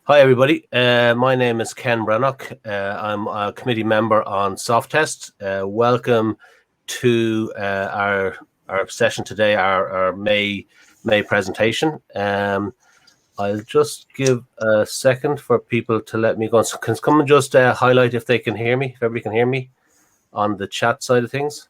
Hi, everybody. My name is Ken Brannock. I'm a committee member on SoftTest. Welcome to our session today, our May presentation. I'll just give a second for people to let me go. So can someone just highlight if they can hear me, if everybody can hear me on the chat side of things?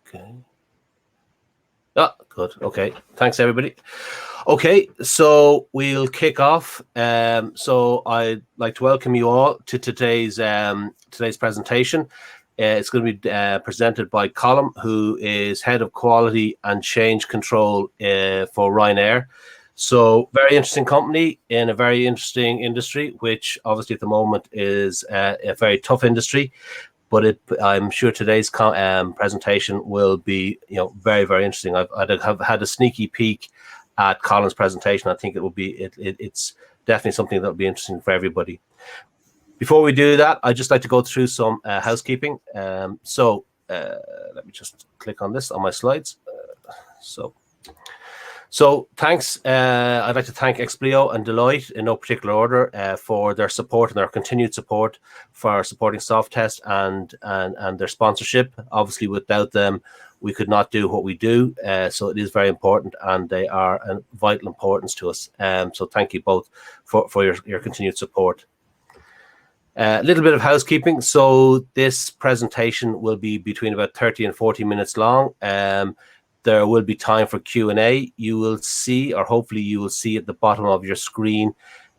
Okay. Oh, good. Okay. Thanks, everybody. Okay, so we'll kick off. So I'd like to welcome you all to today's presentation. It's going to be presented by Colm, who is Head of Quality and Change Control for Ryanair. So very interesting company in a very interesting industry, which obviously at the moment is a very tough industry. But I'm sure today's presentation will be, very, very interesting. I've had a sneaky peek at Colin's presentation. I think it will be, it's definitely something that will be interesting for everybody. Before we do that, I'd just like to go through some housekeeping. So let me just click on this on my slides. So thanks. I'd like to thank Explio and Deloitte in no particular order for their support and their continued support for supporting SoftTest and their sponsorship. Obviously, without them, we could not do what we do. So it is very important, and they are of vital importance to us. So thank you both for your continued support. A little bit of housekeeping. So this presentation will be between about 30 and 40 minutes long. There will be time for Q&A. You will see, or hopefully you will see at the bottom of your screen,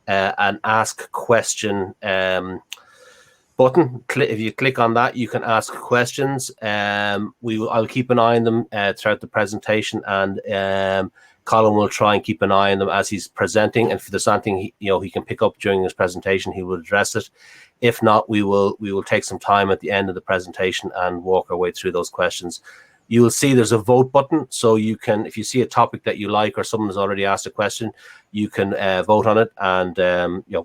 an ask question button. If you click on that, you can ask questions. I'll keep an eye on them throughout the presentation, and Colin will try and keep an eye on them as he's presenting. And if there's something he can pick up during his presentation, he will address it. If not, we will take some time at the end of the presentation and walk our way through those questions. You will see there's a vote button, so you can, if you see a topic that you like or someone has already asked a question, you can vote on it. And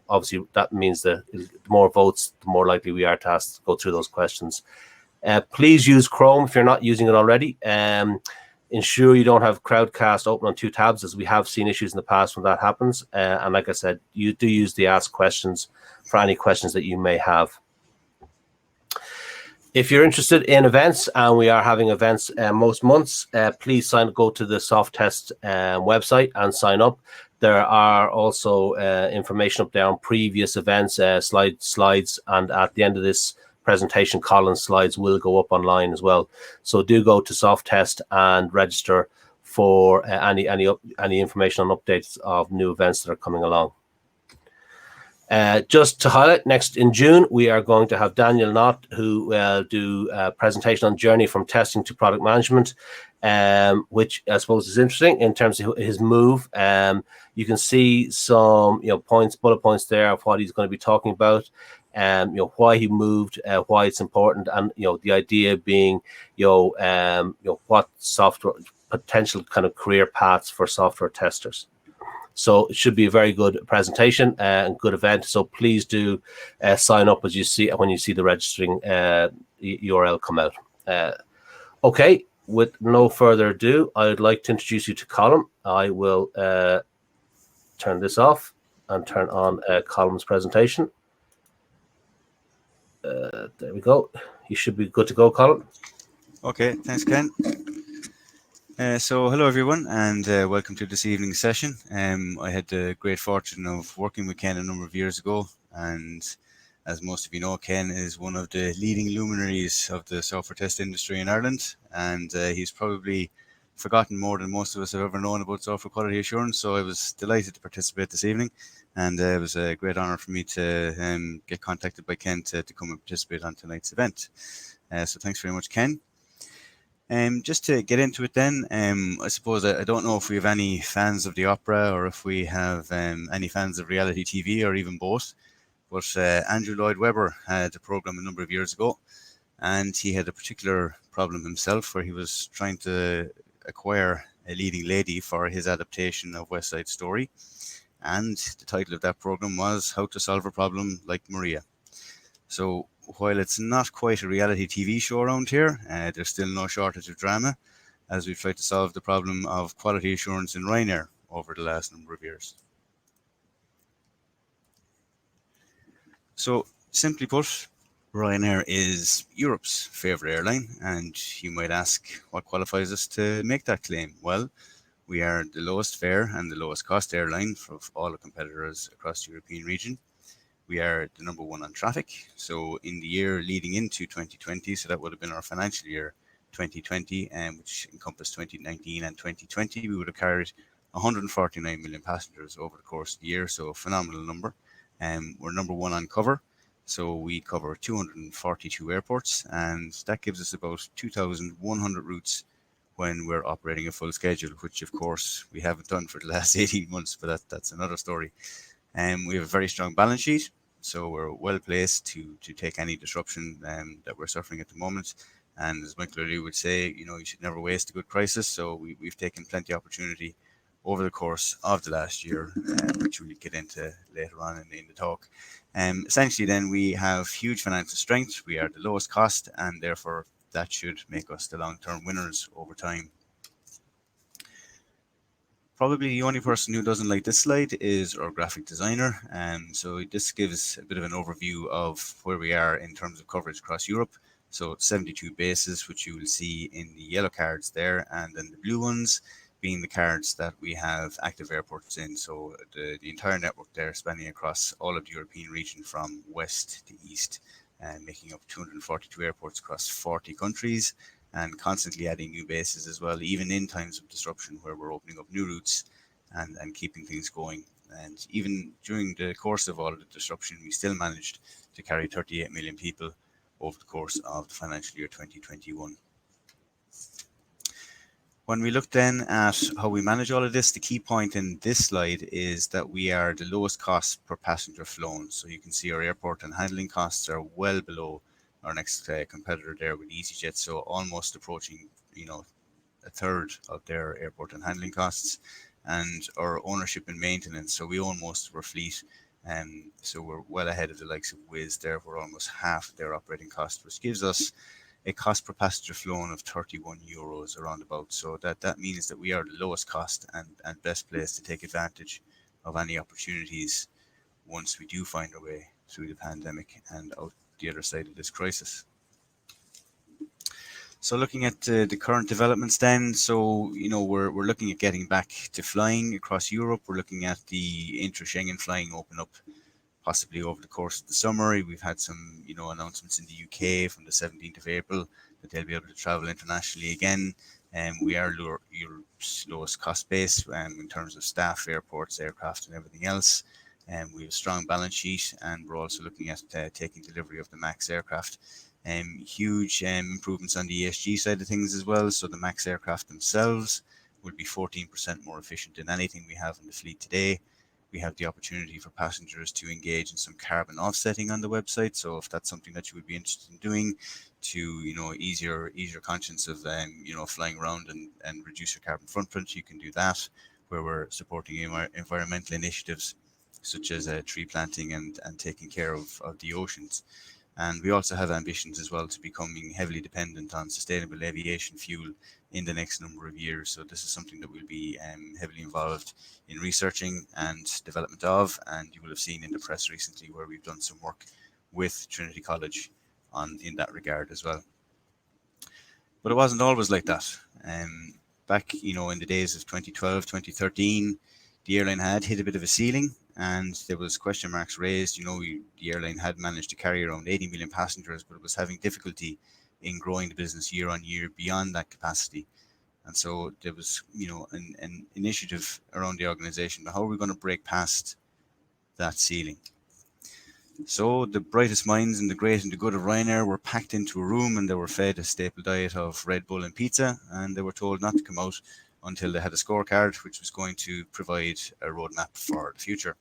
obviously that means that the more votes, the more likely we are to go through those questions. Please use Chrome if you're not using it already. Ensure you don't have Crowdcast open on two tabs, as we have seen issues in the past when that happens. And like I said, you do use the ask questions for any questions that you may have. If you're interested in events, and we are having events most months, please go to the SoftTest website and sign up. There are also information up there on previous events, slides, and at the end of this presentation, Colin's slides will go up online as well. So do go to SoftTest and register for any information on updates of new events that are coming along. Just to highlight, next in June, we are going to have Daniel Knott, who will do a presentation on journey from testing to product management, which I suppose is interesting in terms of his move. You can see some bullet points there of what he's going to be talking about, why he moved, why it's important, and the idea being what software potential kind of career paths for software testers. So it should be a very good presentation and good event. So please do sign up when you see the registering URL come out. Okay, with no further ado, I would like to introduce you to Colm. I will turn this off and turn on Colm's presentation. There we go. You should be good to go, Colm. Okay, thanks, Ken. So hello everyone, and welcome to this evening's session. I had the great fortune of working with Ken a number of years ago, and as most of you know, Ken is one of the leading luminaries of the software test industry in Ireland, and he's probably forgotten more than most of us have ever known about software quality assurance. So I was delighted to participate this evening, and it was a great honor for me to get contacted by Ken to come and participate on tonight's event. So thanks very much, Ken. Just to get into it then, I suppose I don't know if we have any fans of the opera or if we have any fans of reality TV or even both, but Andrew Lloyd Webber had a program a number of years ago, and he had a particular problem himself where he was trying to acquire a leading lady for his adaptation of West Side Story. And the title of that program was How to Solve a Problem Like Maria. So while it's not quite a reality TV show around here, there's still no shortage of drama as we've tried to solve the problem of quality assurance in Ryanair over the last number of years. So simply put, Ryanair is Europe's favourite airline, and you might ask what qualifies us to make that claim. Well, we are the lowest fare and the lowest cost airline for all the competitors across the European region. We are the number one on traffic. So in the year leading into 2020, so that would have been our financial year 2020, which encompassed 2019 and 2020, we would have carried 149 million passengers over the course of the year. So a phenomenal number. We're number one on cover. So we cover 242 airports, and that gives us about 2,100 routes when we're operating a full schedule, which of course we haven't done for the last 18 months, but that's another story. We have a very strong balance sheet, so we're well placed to take any disruption that we're suffering at the moment. And as Michael O'Leary would say, you should never waste a good crisis. So we've taken plenty of opportunity over the course of the last year, which we'll get into later on in the talk. Essentially, then, we have huge financial strength. We are the lowest cost, and therefore that should make us the long-term winners over time. Probably the only person who doesn't like this slide is our graphic designer. So this gives a bit of an overview of where we are in terms of coverage across Europe. So 72 bases, which you will see in the yellow cards there, and then the blue ones being the cards that we have active airports in. So the entire network there spanning across all of the European region from west to east, making up 242 airports across 40 countries, and constantly adding new bases as well, even in times of disruption where we're opening up new routes and keeping things going. And even during the course of all of the disruption, we still managed to carry 38 million people over the course of the financial year 2021. When we look then at how we manage all of this, the key point in this slide is that we are the lowest cost per passenger flown. So you can see our airport and handling costs are well below our next competitor there with EasyJet, so almost approaching, a third of their airport and handling costs. And our ownership and maintenance, so we own most of our fleet, so we're well ahead of the likes of Wizz there. We're almost half their operating cost, which gives us a cost per passenger flown of 31 euros around about. So that means that we are the lowest cost and best place to take advantage of any opportunities once we do find our way through the pandemic and out the other side of this crisis. So looking at the current developments then, so we're looking at getting back to flying across Europe. We're looking at the intra-Schengen flying open up possibly over the course of the summer. We've had some announcements in the UK from the 17th of April that they'll be able to travel internationally again. We are Europe's lowest cost base in terms of staff, airports, aircraft and everything else. We have a strong balance sheet, and we're also looking at taking delivery of the MAX aircraft. Huge improvements on the ESG side of things as well. So the MAX aircraft themselves will be 14% more efficient than anything we have in the fleet today. We have the opportunity for passengers to engage in some carbon offsetting on the website. So if that's something that you would be interested in doing to, ease your conscience of, flying around and reduce your carbon footprint, you can do that, where we're supporting environmental initiatives such as tree planting and taking care of the oceans. And we also have ambitions as well to becoming heavily dependent on sustainable aviation fuel in the next number of years. So this is something that we'll be heavily involved in researching and development of. And you will have seen in the press recently where we've done some work with Trinity College in that regard as well. But it wasn't always like that. Back, in the days of 2012, 2013, the airline had hit a bit of a ceiling, and there was question marks raised. The airline had managed to carry around 80 million passengers, but it was having difficulty in growing the business year on year beyond that capacity. And so there was, an initiative around the organization. How are we going to break past that ceiling? So the brightest minds and the great and the good of Ryanair were packed into a room, and they were fed a staple diet of Red Bull and pizza, and they were told not to come out until they had a scorecard which was going to provide a roadmap for the future.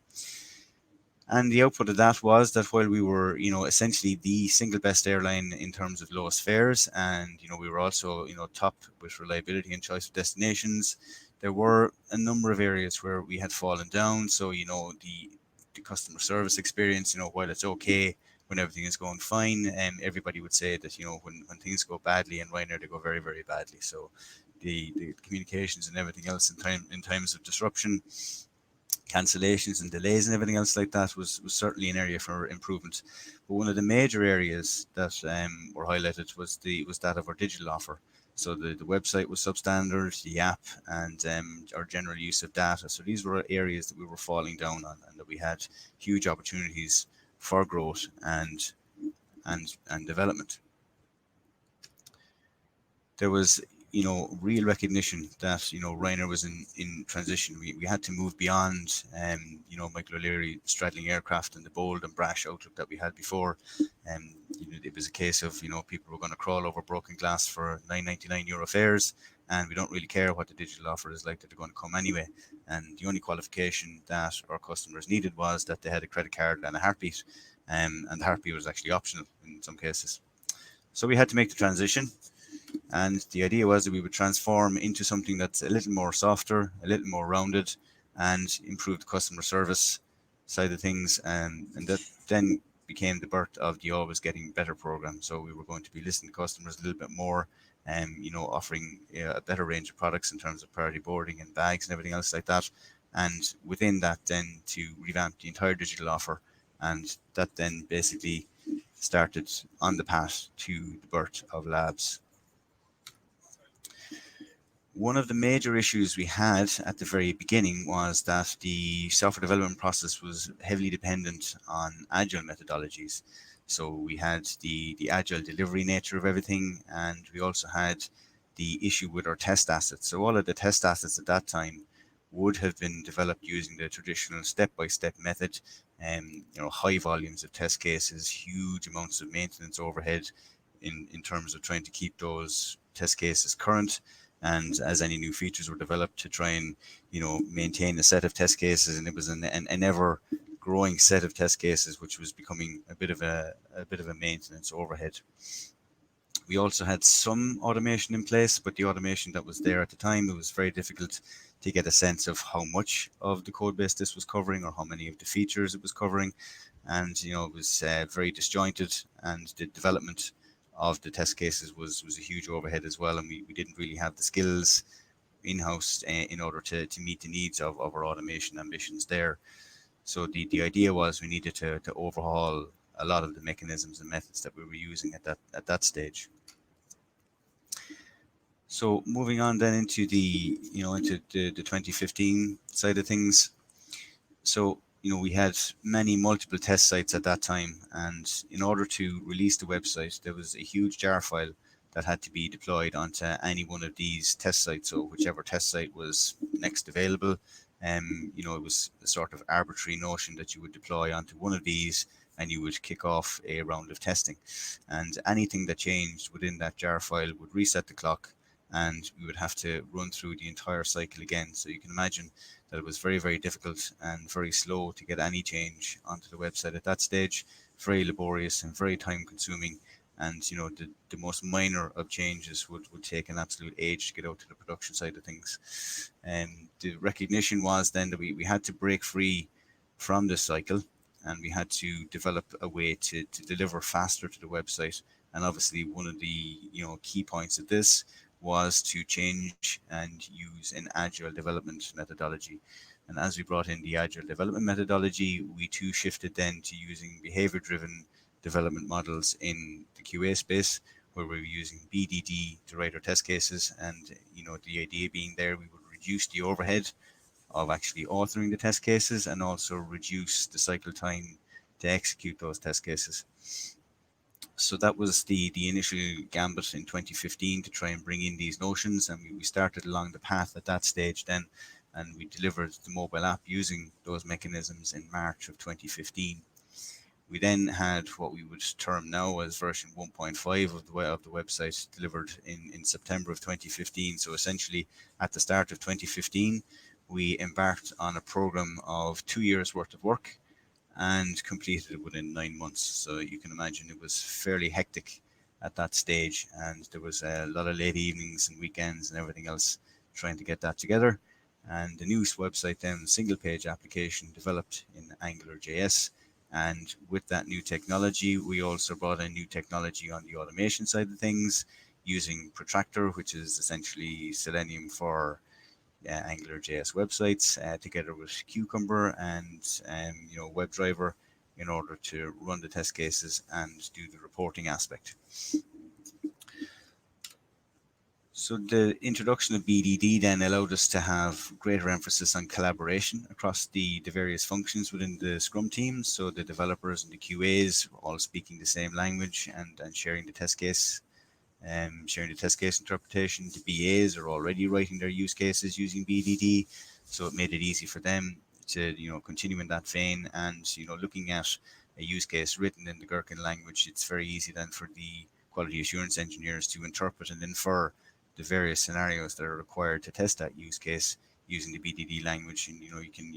And the output of that was that while we were, essentially the single best airline in terms of lowest fares, and we were also, top with reliability and choice of destinations, there were a number of areas where we had fallen down. So, the customer service experience, while it's okay when everything is going fine, everybody would say that, when things go badly in Ryanair, they go very, very badly. So the communications and everything else in times of disruption, cancellations and delays and everything else like that was certainly an area for improvement. But one of the major areas that were highlighted was that of our digital offer. So the website was substandard, the app, and our general use of data. So these were areas that we were falling down on, and that we had huge opportunities for growth and development. There was real recognition that Ryanair was in transition. We had to move beyond Michael O'Leary straddling aircraft and the bold and brash outlook that we had before. It was a case of people were going to crawl over broken glass for €9.99 fares, and we don't really care what the digital offer is like, that they're going to come anyway. And the only qualification that our customers needed was that they had a credit card and a heartbeat, and the heartbeat was actually optional in some cases. So we had to make the transition. And the idea was that we would transform into something that's a little more softer, a little more rounded, and improve the customer service side of things. And that then became the birth of the Always Getting Better program. So we were going to be listening to customers a little bit more, and offering a better range of products in terms of priority boarding and bags and everything else like that. And within that, then to revamp the entire digital offer. And that then basically started on the path to the birth of Labs. One of the major issues we had at the very beginning was that the software development process was heavily dependent on agile methodologies. So we had the agile delivery nature of everything, and we also had the issue with our test assets. So all of the test assets at that time would have been developed using the traditional step-by-step method, and high volumes of test cases, huge amounts of maintenance overhead in terms of trying to keep those test cases current. And as any new features were developed, to try and maintain a set of test cases, and it was an ever growing set of test cases, which was becoming a bit of a maintenance overhead. We also had some automation in place, but the automation that was there at the time, it was very difficult to get a sense of how much of the code base this was covering, or how many of the features it was covering. And it was very disjointed, and the development of the test cases was a huge overhead as well, and we didn't really have the skills in-house in order to meet the needs of our automation ambitions there. So the idea was we needed to overhaul a lot of the mechanisms and methods that we were using at that stage. So moving on then into the 2015 side of things. So we had multiple test sites at that time, and in order to release the website, there was a huge jar file that had to be deployed onto any one of these test sites. So whichever test site was next available, it was a sort of arbitrary notion that you would deploy onto one of these, and you would kick off a round of testing. And anything that changed within that jar file would reset the clock, and we would have to run through the entire cycle again. So you can imagine that it was very, very difficult and very slow to get any change onto the website at that stage. Very laborious and very time consuming. And the most minor of changes would take an absolute age to get out to the production side of things. And the recognition was then that we had to break free from this cycle, and we had to develop a way to deliver faster to the website. And obviously one of the key points of this was to change and use an agile development methodology. And as we brought in the agile development methodology, we too shifted then to using behavior-driven development models in the QA space, where we were using BDD to write our test cases. And the idea being there, we would reduce the overhead of actually authoring the test cases, and also reduce the cycle time to execute those test cases. So that was the initial gambit in 2015 to try and bring in these notions, and we started along the path at that stage then, and we delivered the mobile app using those mechanisms in March of 2015. We then had what we would term now as version 1.5 of the website delivered in September of 2015. So essentially at the start of 2015, we embarked on a program of 2 years worth of work, and completed it within 9 months. So you can imagine it was fairly hectic at that stage, and there was a lot of late evenings and weekends and everything else trying to get that together. And the new website then, single page application developed in AngularJS. And with that new technology, we also brought in new technology on the automation side of things using Protractor, which is essentially Selenium for AngularJS websites, together with Cucumber and WebDriver, in order to run the test cases and do the reporting aspect. So the introduction of BDD then allowed us to have greater emphasis on collaboration across the various functions within the Scrum teams. So the developers and the QAs all speaking the same language and sharing the test case. Sharing the test case interpretation. The BAs are already writing their use cases using BDD, so it made it easy for them to continue in that vein. And looking at a use case written in the Gherkin language, it's very easy then for the quality assurance engineers to interpret and infer the various scenarios that are required to test that use case using the BDD language. And you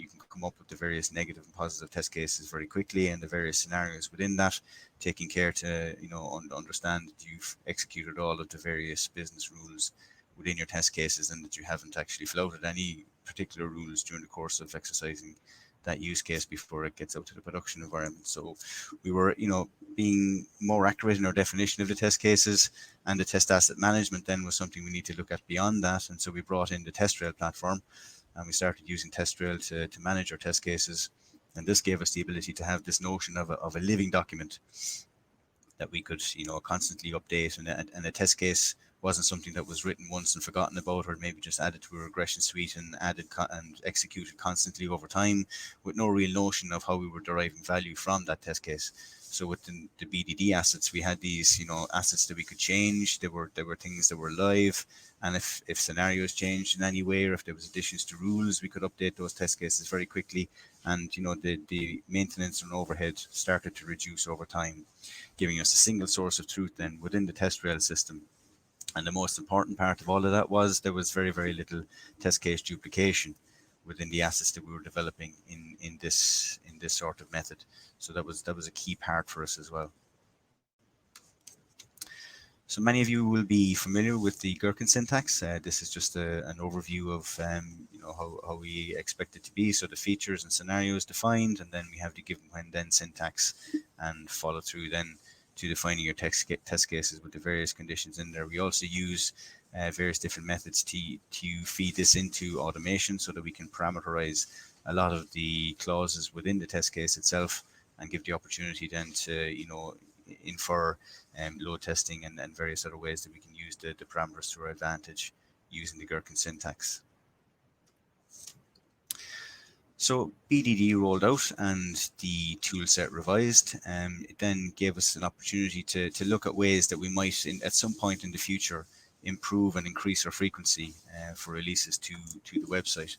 can come up with the various negative and positive test cases very quickly, and the various scenarios within that, taking care to understand that you've executed all of the various business rules within your test cases, and that you haven't actually flouted any particular rules during the course of exercising that use case before it gets out to the production environment. So we were being more accurate in our definition of the test cases, and the test asset management then was something we need to look at beyond that. And so we brought in the TestRail platform, and we started using TestRail to manage our test cases. And this gave us the ability to have this notion of a living document that we could constantly update, and a test case wasn't something that was written once and forgotten about, or maybe just added to a regression suite and added and executed constantly over time, with no real notion of how we were deriving value from that test case. So with the BDD assets, we had these assets that we could change. There were things that were live, and if scenarios changed in any way, or if there was additions to rules, we could update those test cases very quickly. And the maintenance and overhead started to reduce over time, giving us a single source of truth then within the TestRail system. And the most important part of all of that was there was very, very little test case duplication within the assets that we were developing in this sort of method. So that was a key part for us as well. So many of you will be familiar with the Gherkin syntax. This is just an overview of how we expect it to be. So the features and scenarios defined, and then we have the given when then syntax, and follow through then to defining your test cases with the various conditions in there. We also use various different methods to feed this into automation, so that we can parameterize a lot of the clauses within the test case itself, and give the opportunity then to infer load testing and various other ways that we can use the parameters to our advantage using the Gherkin syntax. So BDD rolled out and the tool set revised. It then gave us an opportunity to look at ways that we might, at some point in the future, improve and increase our frequency for releases to the website.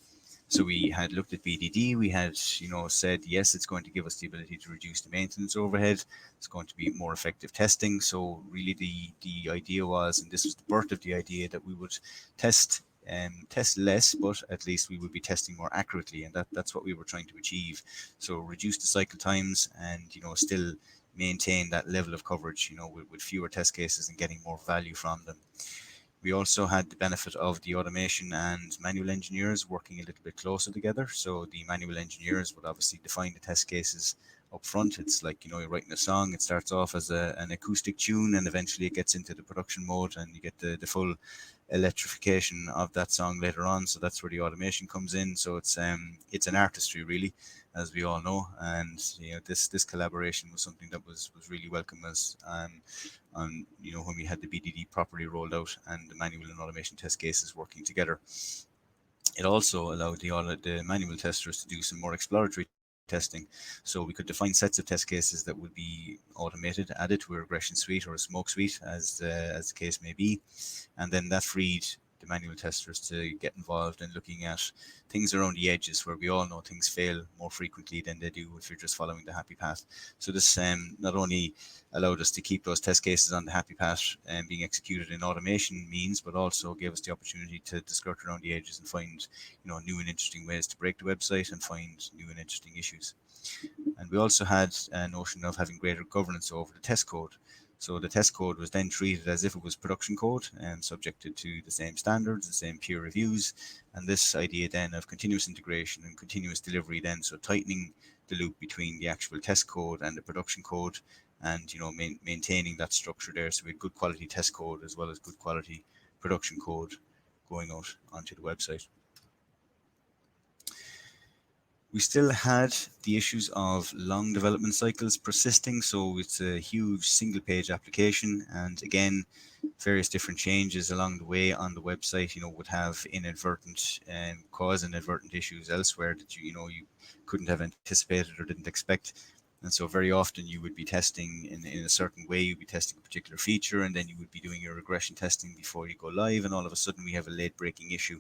So we had looked at BDD. We had said, yes, it's going to give us the ability to reduce the maintenance overhead. It's going to be more effective testing. So really the idea was, and this was the birth of the idea, that we would test less, but at least we would be testing more accurately, and that's what we were trying to achieve. So reduce the cycle times, and still maintain that level of coverage, with fewer test cases and getting more value from them. We also had the benefit of the automation and manual engineers working a little bit closer together. So the manual engineers would obviously define the test cases up front. It's like you're writing a song. It starts off as an acoustic tune, and eventually it gets into the production mode, and you get the full electrification of that song later on. So that's where the automation comes in. So it's an artistry, really, as we all know. And this collaboration was something that was really welcome as when we had the BDD properly rolled out and the manual and automation test cases working together. It also allowed the manual testers to do some more exploratory testing. So we could define sets of test cases that would be automated, added to a regression suite or a smoke suite, as the case may be. And then that freed the manual testers to get involved in looking at things around the edges, where we all know things fail more frequently than they do if you're just following the happy path. So this not only allowed us to keep those test cases on the happy path and being executed in automation means, but also gave us the opportunity to skirt around the edges and find new and interesting ways to break the website and find new and interesting issues. And we also had a notion of having greater governance over the test code. So the test code was then treated as if it was production code and subjected to the same standards, the same peer reviews. And this idea then of continuous integration and continuous delivery then, so tightening the loop between the actual test code and the production code, and maintaining that structure there, so we had good quality test code as well as good quality production code going out onto the website. We still had the issues of long development cycles persisting, so it's a huge single page application, and again, various different changes along the way on the website, would have inadvertent cause inadvertent issues elsewhere that you couldn't have anticipated or didn't expect. And so very often you would be testing in a certain way, you'd be testing a particular feature, and then you would be doing your regression testing before you go live, and all of a sudden we have a late breaking issue.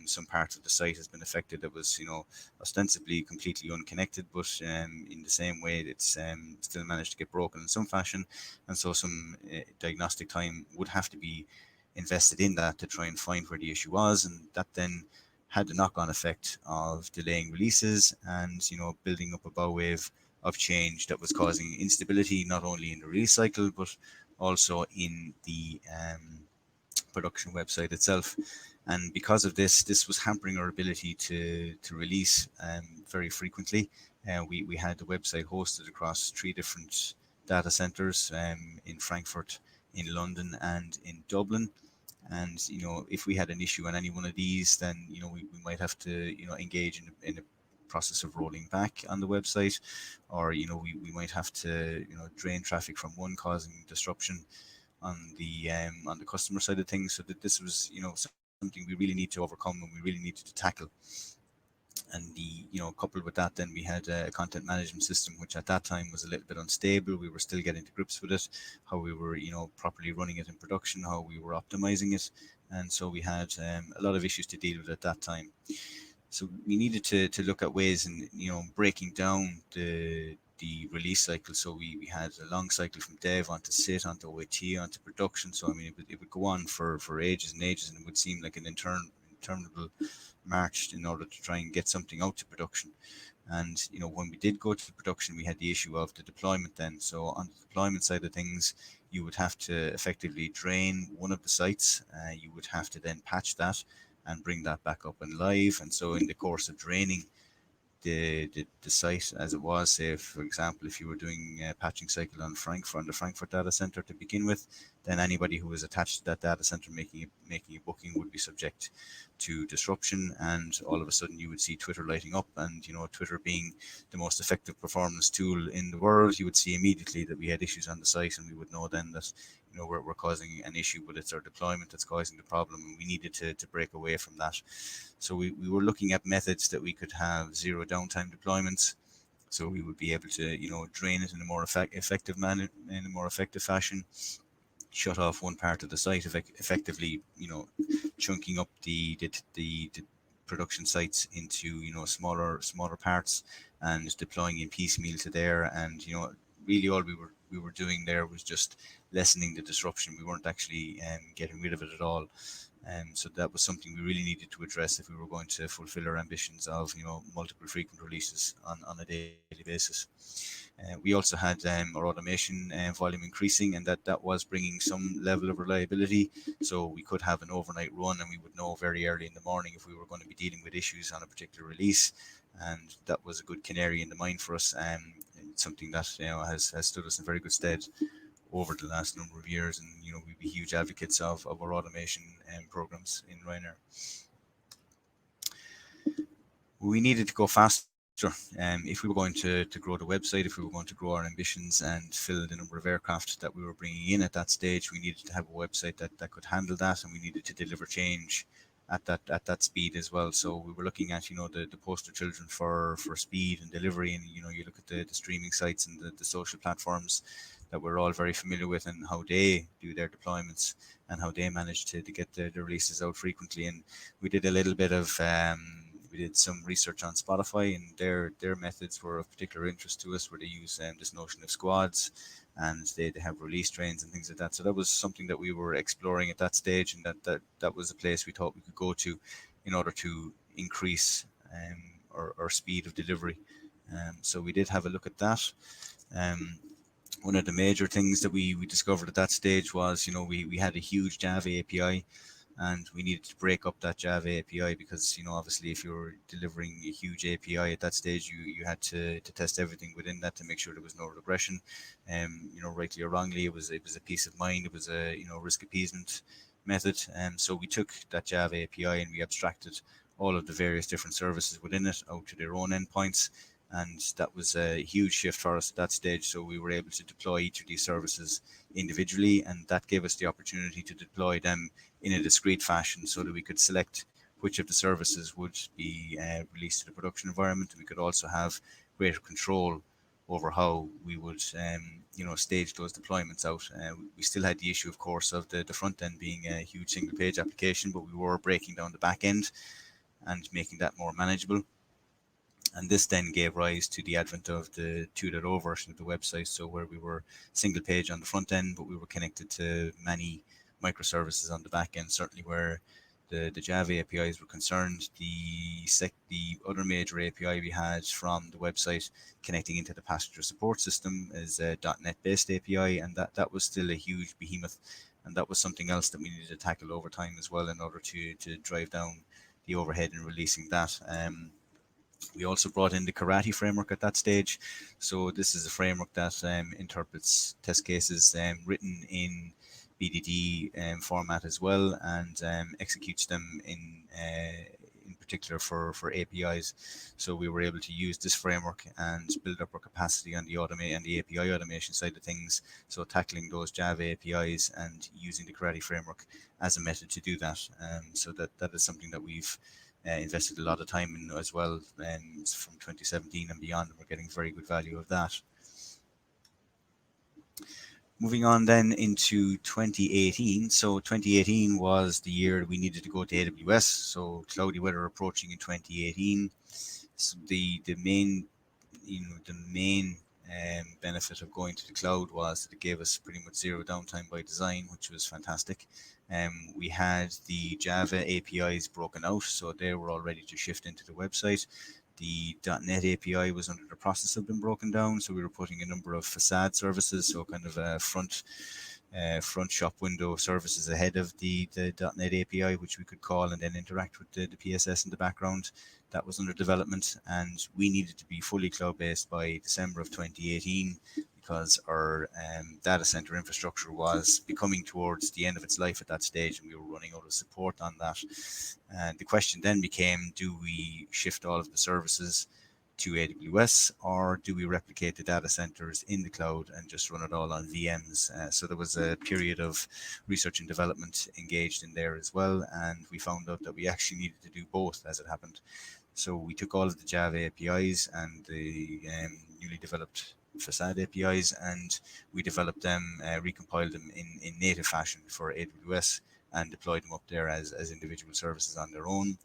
Some parts of the site has been affected that was, ostensibly completely unconnected, but in the same way, it's still managed to get broken in some fashion, and so some diagnostic time would have to be invested in that to try and find where the issue was, and that then had the knock-on effect of delaying releases and building up a bow wave of change that was causing instability not only in the release cycle but also in the production website itself. And because of this was hampering our ability to release very frequently. We had the website hosted across 3 different data centers in Frankfurt, in London, and in Dublin. And if we had an issue on any one of these, then we might have to engage in a process of rolling back on the website, or we might have to drain traffic from one, causing disruption on the customer side of things. So that this was something we really need to overcome and we really needed to tackle. And coupled with that, then we had a content management system, which at that time was a little bit unstable. We were still getting to grips with it, how we were properly running it in production, how we were optimizing it, and so we had a lot of issues to deal with at that time. So we needed to look at ways in breaking down the release cycle. So we had a long cycle from dev onto sit, onto OAT, onto production. So I mean, it would go on for ages and ages, and it would seem like an interminable march in order to try and get something out to production. And when we did go to production, we had the issue of the deployment then. So on the deployment side of things, you would have to effectively drain one of the sites. You would have to then patch that and bring that back up and live. And so in the course of draining the site as it was, say for example, if you were doing a patching cycle on the Frankfurt data center to begin with, then anybody who was attached to that data center making a booking would be subject to disruption, and all of a sudden you would see Twitter lighting up. And Twitter being the most effective performance tool in the world, you would see immediately that we had issues on the site, and we would know then that we're causing an issue, but it's our deployment that's causing the problem, and we needed to break away from that. So we were looking at methods that we could have zero downtime deployments, so we would be able to drain it in a more effective manner, in a more effective fashion, shut off one part of the site, effectively chunking up the production sites into smaller parts and deploying in piecemeal to there. And really all we were doing there was just lessening the disruption. We weren't actually getting rid of it at all. So that was something we really needed to address if we were going to fulfill our ambitions of multiple frequent releases on a daily basis. We also had our automation volume increasing, and that was bringing some level of reliability. So we could have an overnight run, and we would know very early in the morning if we were going to be dealing with issues on a particular release, and that was a good canary in the mine for us. It's something that has stood us in very good stead over the last number of years, and we'd be huge advocates of our automation programs in Ryanair. We needed to go faster. If we were going to grow the website, if we were going to grow our ambitions and fill the number of aircraft that we were bringing in at that stage, we needed to have a website that could handle that, and we needed to deliver change at that speed as well. So we were looking at the poster children for speed and delivery, and you look at the streaming sites and the social platforms that we're all very familiar with, and how they do their deployments and how they manage to get the releases out frequently. And we did a little bit of we did some research on Spotify, and their methods were of particular interest to us, where they use this notion of squads, and they have release trains and things like that. So that was something that we were exploring at that stage, and that was a place we thought we could go to in order to increase our speed of delivery So we did have a look at that. One of the major things that we discovered at that stage was, we had a huge Java API, and we needed to break up that Java API because, obviously if you're delivering a huge API at that stage, you had to test everything within that to make sure there was no regression. Rightly or wrongly, it was a peace of mind. It was a, risk appeasement method. So we took that Java API and we abstracted all of the various different services within it out to their own endpoints. And that was a huge shift for us at that stage. So we were able to deploy each of these services individually, and that gave us the opportunity to deploy them in a discrete fashion so that we could select which of the services would be released to the production environment. We could also have greater control over how we would, stage those deployments out. We still had the issue, of course, of the front end being a huge single page application, but we were breaking down the back end and making that more manageable. And this then gave rise to the advent of the 2.0 version of the website. So where we were single page on the front end, but we were connected to many microservices on the back end. Certainly where the Java APIs were concerned, the other major API we had from the website connecting into the passenger support system is a .NET based API, and that was still a huge behemoth. And that was something else that we needed to tackle over time as well in order to drive down the overhead in releasing that. We also brought in the Karate framework at that stage. So this is a framework that interprets test cases written in BDD format as well, and executes them in particular for APIs. So we were able to use this framework and build up our capacity on the API automation side of things. So tackling those Java APIs and using the Karate framework as a method to do that. So that is something that we've invested a lot of time in as well, from 2017 and beyond, and we're getting very good value of that. Moving on then into 2018. So 2018 was the year we needed to go to AWS. So cloudy weather approaching in 2018. So the main benefit of going to the cloud was that it gave us pretty much zero downtime by design, which was fantastic. We had the Java APIs broken out, so they were all ready to shift into the website. The .NET API was under the process of being broken down, so we were putting a number of facade services, so kind of a front shop window services ahead of the .NET API, which we could call and then interact with the PSS in the background. That was under development, and we needed to be fully cloud-based by December of 2018 because our data center infrastructure was becoming towards the end of its life at that stage, and we were running out of support on that. And the question then became, do we shift all of the services to AWS, or do we replicate the data centers in the cloud and just run it all on VMs? So there was a period of research and development engaged in there as well, and we found out that we actually needed to do both as it happened. So we took all of the Java APIs and the newly developed facade APIs, and we developed them, recompiled them in native fashion for AWS, and deployed them up there as individual services on their own.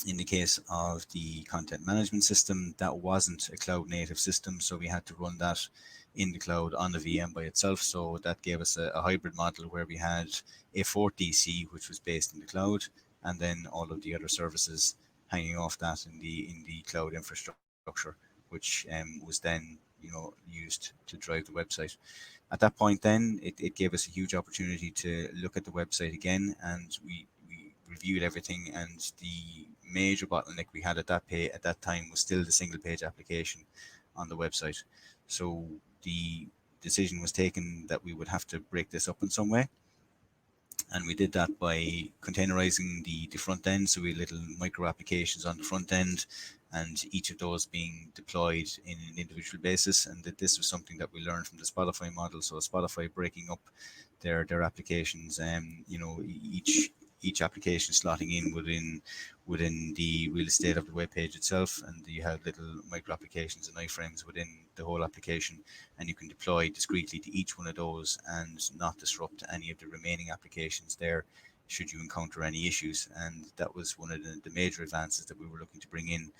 In the case of the content management system, that wasn't a cloud native system, so we had to run that in the cloud on the VM by itself. So that gave us a hybrid model where we had a Fort DC, which was based in the cloud, and then all of the other services hanging off that in the cloud infrastructure, which was then used to drive the website. At that point, then it gave us a huge opportunity to look at the website again, and we reviewed everything, and the major bottleneck we had at that time was still the single page application on the website. So the decision was taken that we would have to break this up in some way. And we did that by containerizing the front end. So we had little micro applications on the front end, and each of those being deployed in an individual basis. And that this was something that we learned from the Spotify model. So Spotify breaking up their applications, each application slotting in within the real estate of the web page itself, and you have little micro applications and iframes within the whole application, and you can deploy discretely to each one of those and not disrupt any of the remaining applications there should you encounter any issues. And that was one of the major advances that we were looking to bring in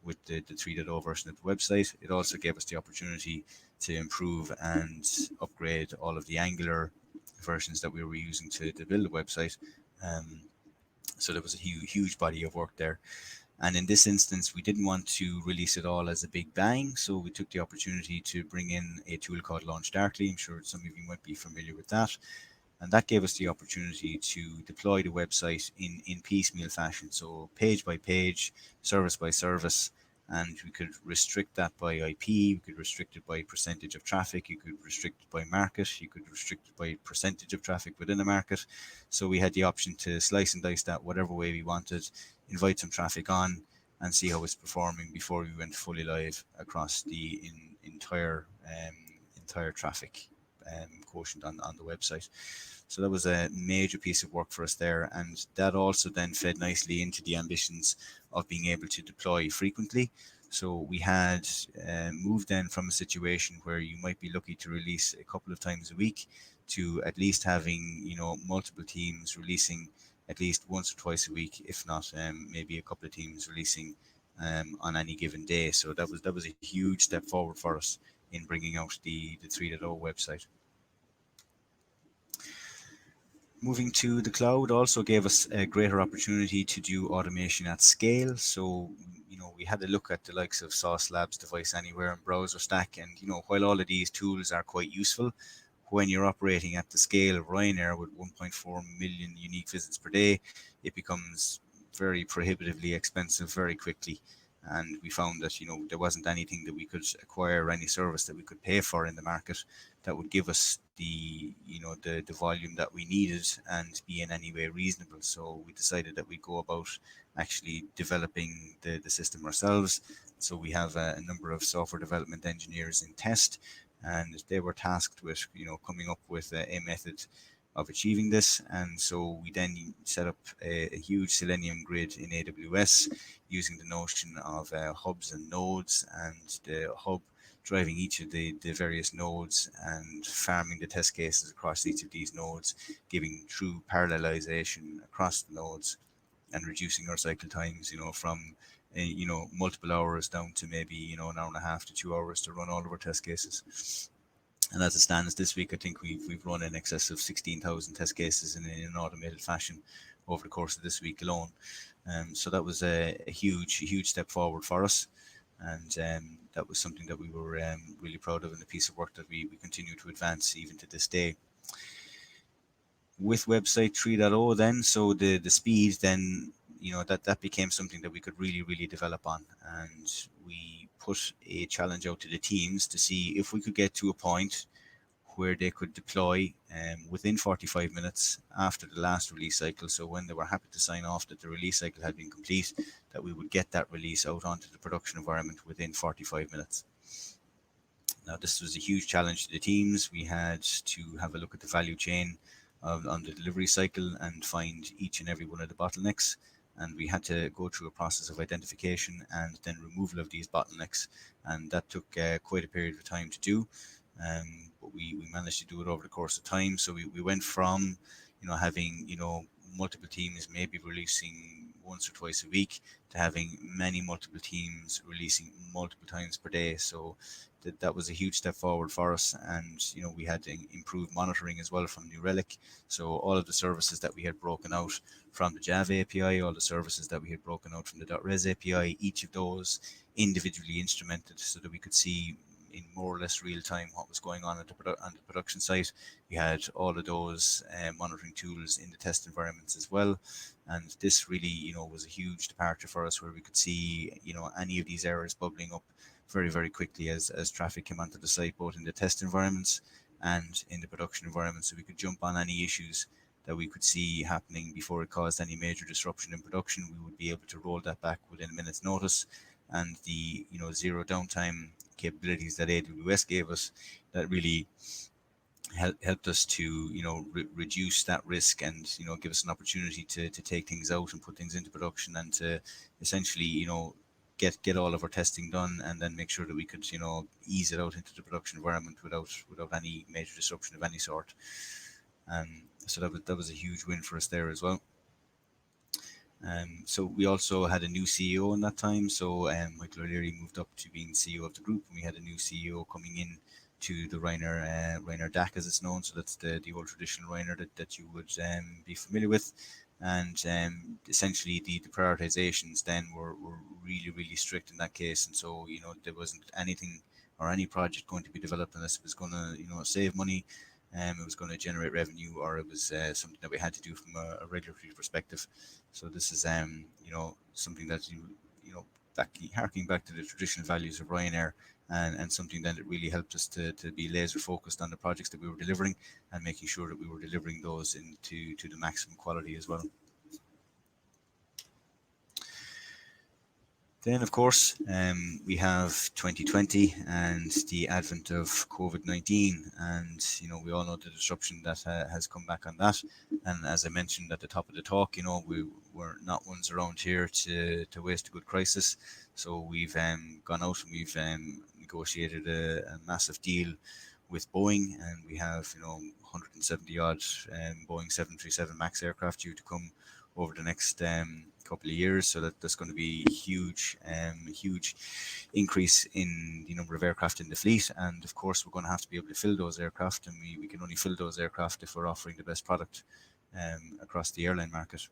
with the 3.0 version of the website. It also gave us the opportunity to improve and upgrade all of the Angular versions that we were using to build the website. So there was a huge body of work there. And in this instance, we didn't want to release it all as a big bang, so we took the opportunity to bring in a tool called Launch Darkly. I'm sure some of you might be familiar with that. And that gave us the opportunity to deploy the website in piecemeal fashion, so page by page, service by service, and we could restrict that by IP, we could restrict it by percentage of traffic, you could restrict it by market, you could restrict it by percentage of traffic within a market. So we had the option to slice and dice that whatever way we wanted, invite some traffic on, and see how it's performing before we went fully live across the entire traffic quotient on the website. So that was a major piece of work for us there, and that also then fed nicely into the ambitions of being able to deploy frequently. So we had moved then from a situation where you might be lucky to release a couple of times a week to at least having multiple teams releasing at least once or twice a week, if not maybe a couple of teams releasing on any given day. So that was a huge step forward for us in bringing out the 3.0 website. Moving to the cloud also gave us a greater opportunity to do automation at scale. So, we had a look at the likes of Sauce Labs, Device Anywhere, and Browser Stack. And, while all of these tools are quite useful, when you're operating at the scale of Ryanair with 1.4 million unique visits per day, it becomes very prohibitively expensive very quickly. And we found that, there wasn't anything that we could acquire, or any service that we could pay for in the market that would give us the volume that we needed and be in any way reasonable. So we decided that we'd go about actually developing the system ourselves. So we have a number of software development engineers in test, and they were tasked with coming up with a method of achieving this. And so we then set up a huge Selenium grid in AWS using the notion of hubs and nodes, and the hub driving each of the various nodes and farming the test cases across each of these nodes, giving true parallelization across the nodes and reducing our cycle times, from multiple hours down to maybe an hour and a half to 2 hours to run all of our test cases. And as it stands this week, I think we've run in excess of 16,000 test cases in an automated fashion over the course of this week alone. So that was a huge step forward for us. And that was something that we were really proud of, and a piece of work that we continue to advance even to this day. With website 3.0 then, so the speed then, that became something that we could really develop on. And we put a challenge out to the teams to see if we could get to a point where they could deploy within 45 minutes after the last release cycle. So when they were happy to sign off that the release cycle had been complete, that we would get that release out onto the production environment within 45 minutes. Now, this was a huge challenge to the teams. We had to have a look at the value chain on the delivery cycle and find each and every one of the bottlenecks. And we had to go through a process of identification and then removal of these bottlenecks. And that took quite a period of time to do. But we managed to do it over the course of time. So we went from, having, multiple teams maybe releasing once or twice a week to having multiple teams releasing multiple times per day. So that was a huge step forward for us. And, we had to improve monitoring as well from New Relic. So all of the services that we had broken out from the Java API, all the services that we had broken out from the .res API, each of those individually instrumented so that we could see in more or less real time what was going on at the production site. We had all of those monitoring tools in the test environments as well. And this really, was a huge departure for us, where we could see, any of these errors bubbling up very quickly as traffic came onto the site, both in the test environments and in the production environment. So we could jump on any issues that we could see happening before it caused any major disruption in production. We would be able to roll that back within a minute's notice. And the zero downtime capabilities that AWS gave us, that really helped us to reduce that risk, and give us an opportunity to take things out and put things into production, and to essentially get all of our testing done, and then make sure that we could ease it out into the production environment without any major disruption of any sort. So that was a huge win for us there as well. So we also had a new CEO in that time. So Michael O'Leary moved up to being CEO of the group, and we had a new CEO coming in to the Ryanair DAC, as it's known. So that's the old traditional Ryanair that you would be familiar with. and essentially the prioritizations then were really really strict in that case, and so there wasn't anything or any project going to be developed unless it was going to save money, it was going to generate revenue, or it was something that we had to do from a regulatory perspective. So this is something that harking back to the traditional values of Ryanair, and something that it really helped us to be laser focused on the projects that we were delivering, and making sure that we were delivering those into to the maximum quality as well. Then, of course, we have 2020 and the advent of COVID-19, and we all know the disruption that has come back on that. And as I mentioned at the top of the talk, we were not ones around here to waste a good crisis. So we've gone out and we've negotiated a massive deal with Boeing, and we have 170 odd Boeing 737 Max aircraft due to come over the next couple of years. So that's going to be huge increase in the number of aircraft in the fleet, and of course we're going to have to be able to fill those aircraft, and we can only fill those aircraft if we're offering the best product across the airline market.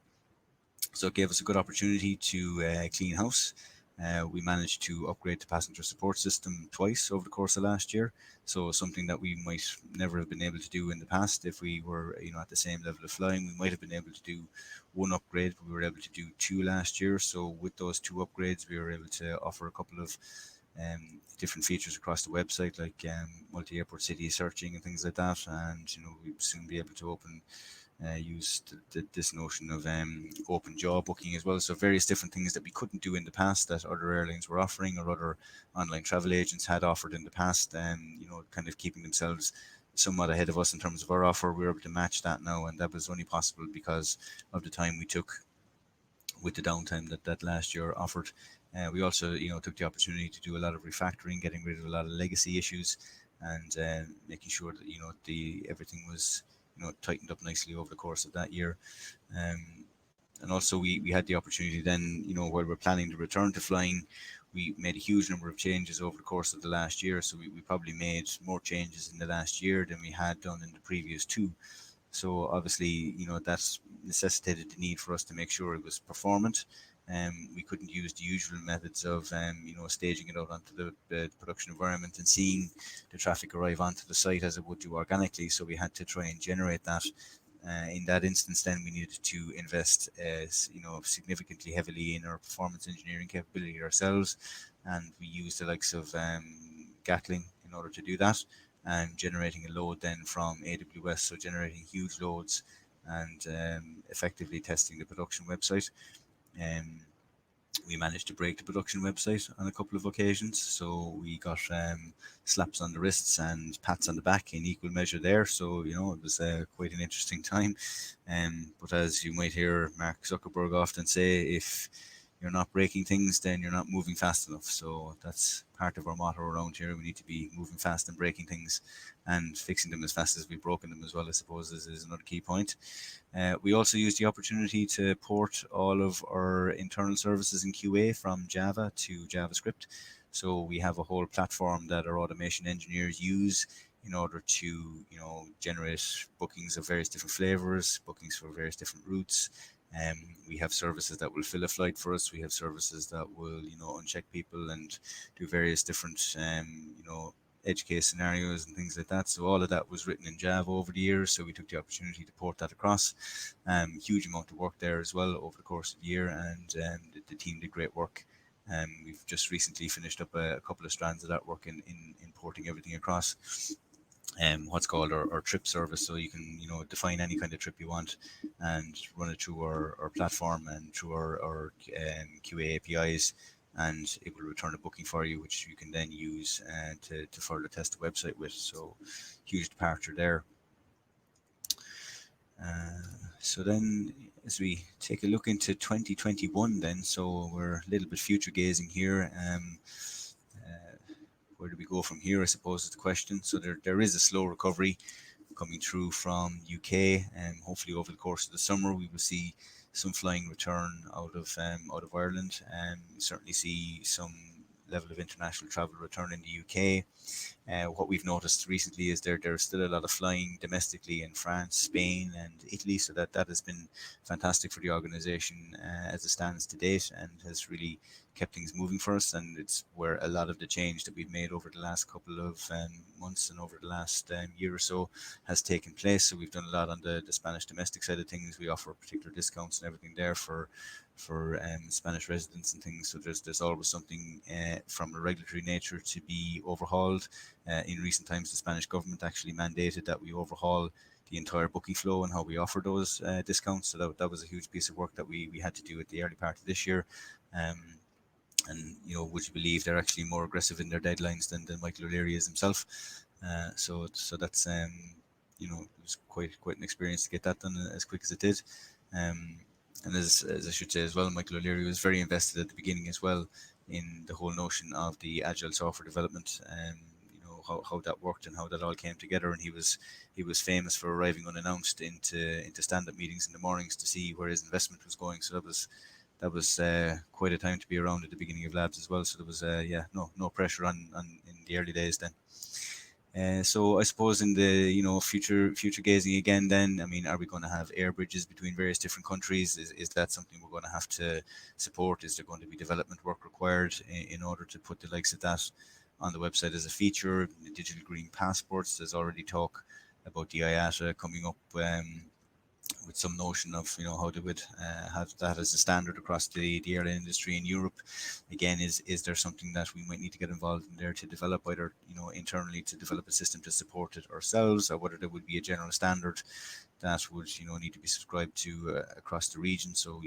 So it gave us a good opportunity to clean house. We managed to upgrade the passenger support system twice over the course of last year. So something that we might never have been able to do in the past if we were, at the same level of flying. We might have been able to do one upgrade, but we were able to do two last year. So with those two upgrades, we were able to offer a couple of different features across the website, like multi-airport city searching and things like that. And we'll soon be able to use this notion of open job booking as well. So various different things that we couldn't do in the past that other airlines were offering, or other online travel agents had offered in the past, kind of keeping themselves somewhat ahead of us in terms of our offer. We were able to match that now, and that was only possible because of the time we took with the downtime that last year offered. We also took the opportunity to do a lot of refactoring, getting rid of a lot of legacy issues, and making sure that everything was tightened up nicely over the course of that year. And also we had the opportunity then, while we're planning to return to flying, we made a huge number of changes over the course of the last year. So we probably made more changes in the last year than we had done in the previous two. So obviously, that's necessitated the need for us to make sure it was performant. We couldn't use the usual methods of, staging it out onto the production environment and seeing the traffic arrive onto the site as it would do organically. So we had to try and generate that. In that instance, then we needed to invest, significantly heavily in our performance engineering capability ourselves, and we used the likes of Gatling in order to do that, and generating a load then from AWS, so generating huge loads and effectively testing the production website. We managed to break the production website on a couple of occasions, so we got slaps on the wrists and pats on the back in equal measure there. So it was quite an interesting time. But as you might hear Mark Zuckerberg often say, if you're not breaking things, then you're not moving fast enough. So that's part of our motto around here. We need to be moving fast and breaking things, and fixing them as fast as we've broken them as well, I suppose, is another key point. We also used the opportunity to port all of our internal services in QA from Java to JavaScript. So we have a whole platform that our automation engineers use in order to, generate bookings of various different flavors, bookings for various different routes. We have services that will fill a flight for us. We have services that will, uncheck people and do various different, edge case scenarios and things like that. So all of that was written in Java over the years. So we took the opportunity to port that across. Huge amount of work there as well over the course of the year, and the team did great work. We've just recently finished up a couple of strands of that work in porting everything across. What's called our trip service, so you can define any kind of trip you want and run it through our platform and through our QA APIs, and it will return a booking for you, which you can then use to further test the website with. So huge departure there. So then as we take a look into 2021 then, so we're a little bit future gazing here. Where do we go from here, I suppose, is the question. So there is a slow recovery coming through from UK, and hopefully over the course of the summer we will see some flying return out of Ireland, and certainly see some level of international travel return in the UK. What we've noticed recently is there's still a lot of flying domestically in France, Spain, and Italy. So that has been fantastic for the organisation as it stands to date, and has really kept things moving for us. And it's where a lot of the change that we've made over the last couple of months and over the last year or so has taken place. So we've done a lot on the Spanish domestic side of things. We offer particular discounts and everything there for Spanish residents and things. So there's always something from a regulatory nature to be overhauled. In recent times, the Spanish government actually mandated that we overhaul the entire booking flow and how we offer those discounts. So that was a huge piece of work that we had to do at the early part of this year. And would you believe they're actually more aggressive in their deadlines than Michael O'Leary is himself? So that's it was quite an experience to get that done as quick as it did. And as I should say as well, Michael O'Leary was very invested at the beginning as well in the whole notion of the agile software development. How that worked and how that all came together. And he was famous for arriving unannounced into stand-up meetings in the mornings to see where his investment was going. So that was quite a time to be around at the beginning of labs as well. So there was no pressure on in the early days then. So I suppose in the future gazing again, then I mean, are we going to have air bridges between various different countries? Is that something we're going to have to support? Is there going to be development work required in order to put the likes of that on the website as a feature? The digital green passports. There's already talk about the IATA coming up with some notion of how they would have that as a standard across the airline industry in Europe. Again, is there something that we might need to get involved in there to develop, either internally to develop a system to support it ourselves, or whether there would be a general standard that would need to be subscribed to across the region. So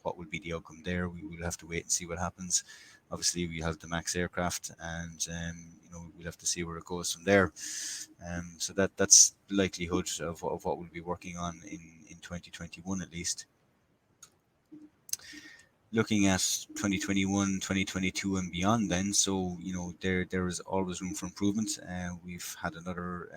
what would be the outcome there? We will have to wait and see what happens. Obviously, we have the MAX aircraft, and we'll have to see where it goes from there. So that's the likelihood of what we'll be working on in 2021 at least. Looking at 2021, 2022 and beyond then, so there is always room for improvement. We've had another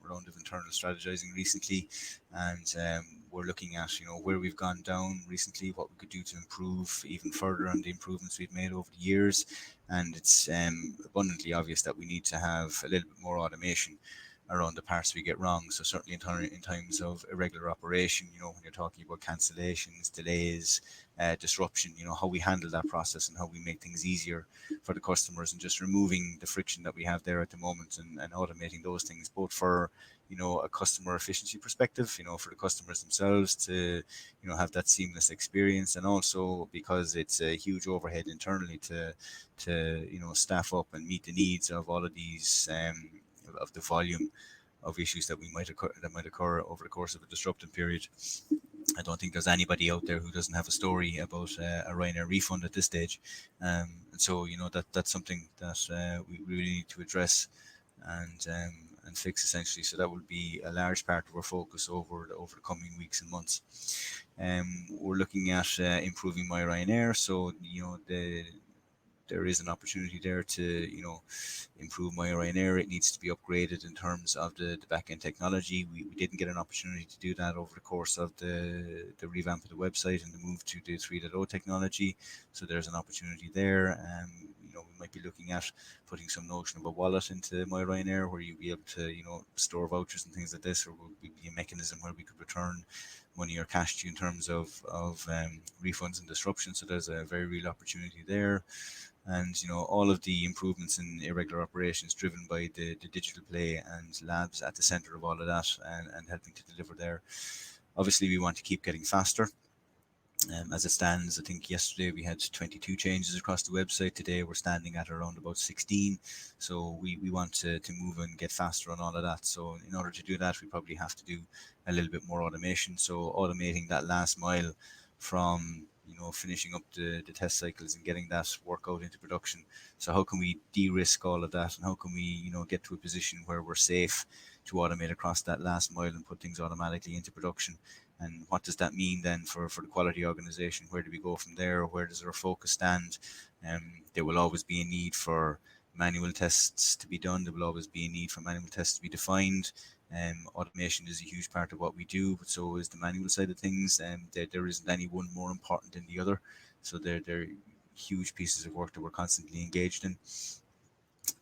round of internal strategizing recently, and we're looking at where we've gone down recently, what we could do to improve even further on the improvements we've made over the years. And it's abundantly obvious that we need to have a little bit more automation around the parts we get wrong. So certainly in times of irregular operation, when you're talking about cancellations, delays, disruption, how we handle that process and how we make things easier for the customers, and just removing the friction that we have there at the moment, and automating those things, both for a customer efficiency perspective, for the customers themselves to have that seamless experience, and also because it's a huge overhead internally to staff up and meet the needs of all of these of the volume of issues that might occur over the course of a disruptive period. I don't think there's anybody out there who doesn't have a story about a Ryanair refund at this stage, and so that's something that we really need to address and fix essentially. So that will be a large part of our focus over the coming weeks and months. We're looking at improving My Ryanair, so there is an opportunity there to improve My Ryanair. It needs to be upgraded in terms of the back end technology. We didn't get an opportunity to do that over the course of the revamp of the website and the move to the 3.0 technology. So there's an opportunity there. We might be looking at putting some notion of a wallet into My Ryanair, where you'll be able to store vouchers and things like this, or will be a mechanism where we could return money or cash to you in terms of refunds and disruption. So there's a very real opportunity there. And all of the improvements in irregular operations driven by the digital play and labs at the center of all of that, and helping to deliver there. Obviously, we want to keep getting faster. As it stands, I think yesterday we had 22 changes across the website. Today we're standing at around about 16. So we want to move and get faster on all of that. So in order to do that, we probably have to do a little bit more automation. So automating that last mile from finishing up the test cycles and getting that work out into production. So how can we de-risk all of that, and how can we get to a position where we're safe to automate across that last mile and put things automatically into production? And what does that mean then for the quality organization? Where do we go from there? Where does our focus stand? There will always be a need for manual tests to be done. There will always be a need for manual tests to be defined. Automation is a huge part of what we do, but so is the manual side of things. There isn't any one more important than the other. So huge pieces of work that we're constantly engaged in.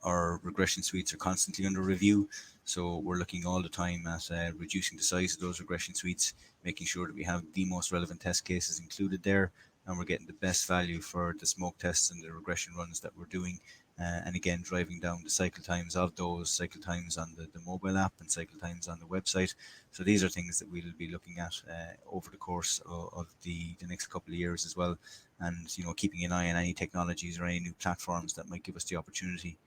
Our regression suites are constantly under review, so we're looking all the time at reducing the size of those regression suites, making sure that we have the most relevant test cases included there, and we're getting the best value for the smoke tests and the regression runs that we're doing. And again, driving down the cycle times of those, cycle times on the mobile app and cycle times on the website. So these are things that we'll be looking at over the course of the next couple of years as well. And, keeping an eye on any technologies or any new platforms that might give us the opportunity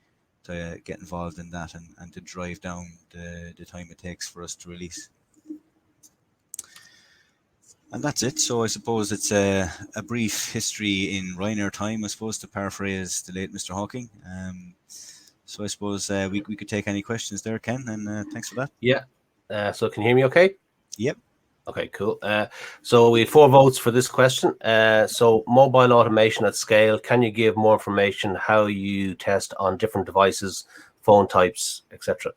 to get involved in that and to drive down the time it takes for us to release. And that's it. So I suppose it's a brief history in Ryanair time, I suppose, to paraphrase the late Mr. Hawking. So I suppose we could take any questions there, Ken, and thanks for that. Yeah. So can you hear me okay? Yep. Okay, cool. So we had 4 votes for this question. So mobile automation at scale, can you give more information how you test on different devices, phone types, etc.?